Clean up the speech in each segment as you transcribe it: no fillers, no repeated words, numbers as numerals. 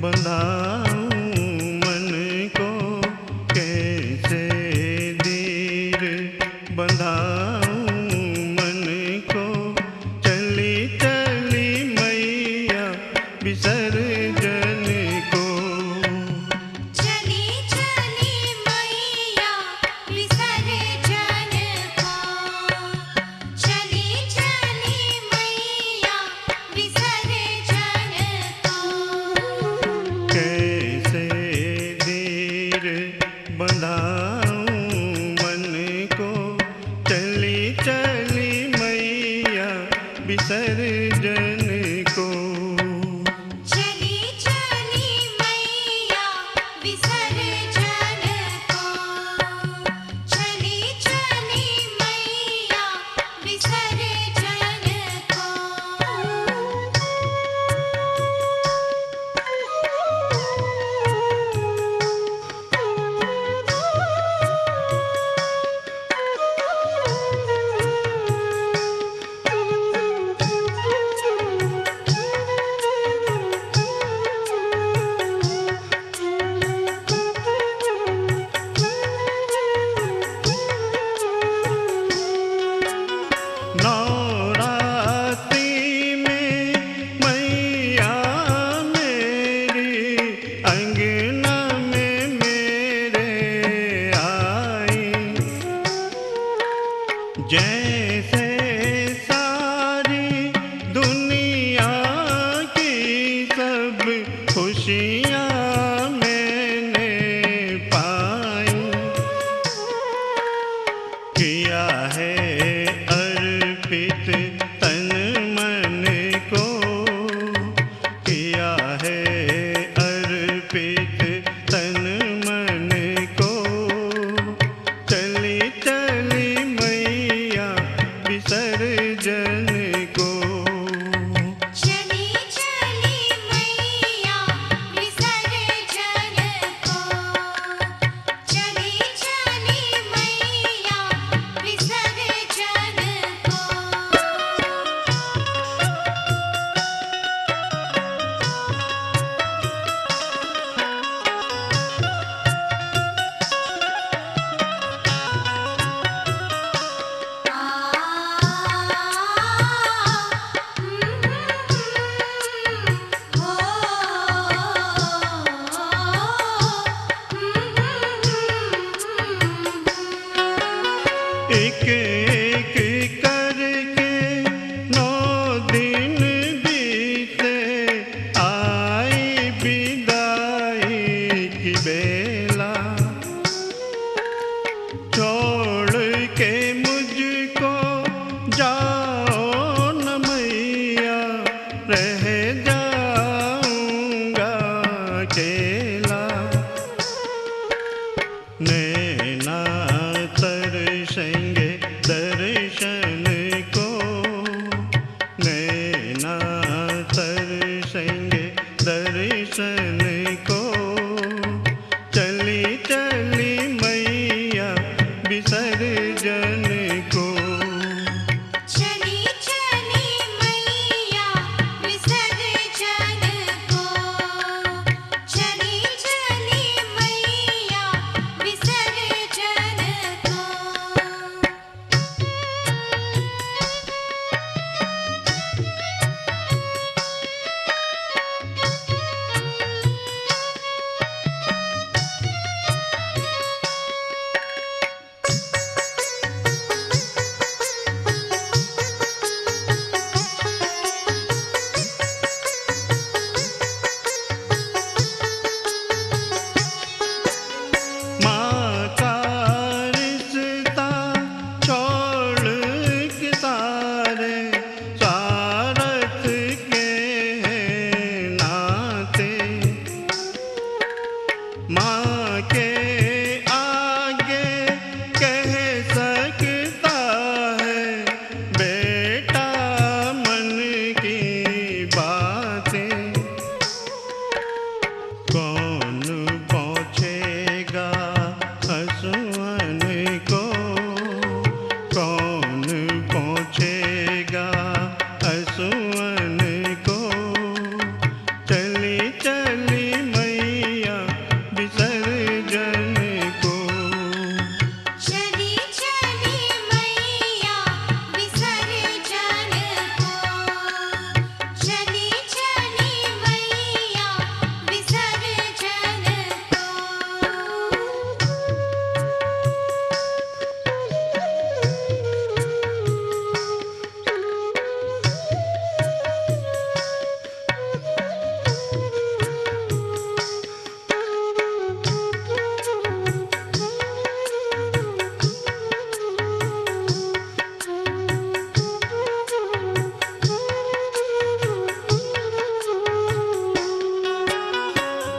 बंधाऊं मन को कैसे धीर बंधाऊं मन को। चली चली मैया विसर्जन को। चली चली मैया विसर्जन को। चली चली मैया विसर्जन को। कैसे धीर बंधाऊं मन को। चली चली मैया विसर्जन को। चली चली मैया विसर्जन को। चली चली मैया विसर्जन को। नवरात्रि में मैया मेरी अंगना में मेरे आई। जैसे सारी दुनिया की सब खुशियाँ मैंने पाई। किया है अर्पित तन मन को। किया है अर्पित तन मन को। चली चली मैया विसर्जन को। चली चली मैया विसर्जन को। चली चली मैया विसर्जन को। एक एक करके 9 दिन बीते। आई विदाई की बेला। छोड़ के मुझको जाओ न मैया। रह जाऊंगा अकेला। नैना तरसेंगे दर्शन को। नैना तरसेंगे दर्शन को। चली चली मैया विसर्जन को। चली चली मैया विसर्जन को। चली चली मैया विसर्जन को।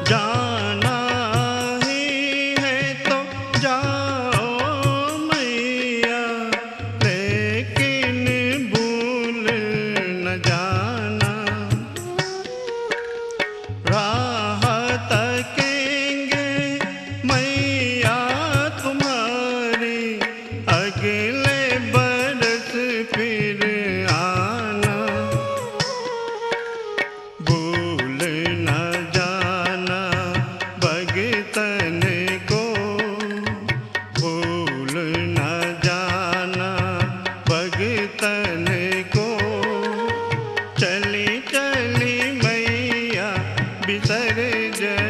जाना ही है तो जाओ मैया, लेकिन भूल न जाना। राह तकेंगे मैया तुम्हारी, अगले बरस फिर आना। भूल न जाना भगतन को, भूल न जाना भगतन को। चली चली मैया विसर्जन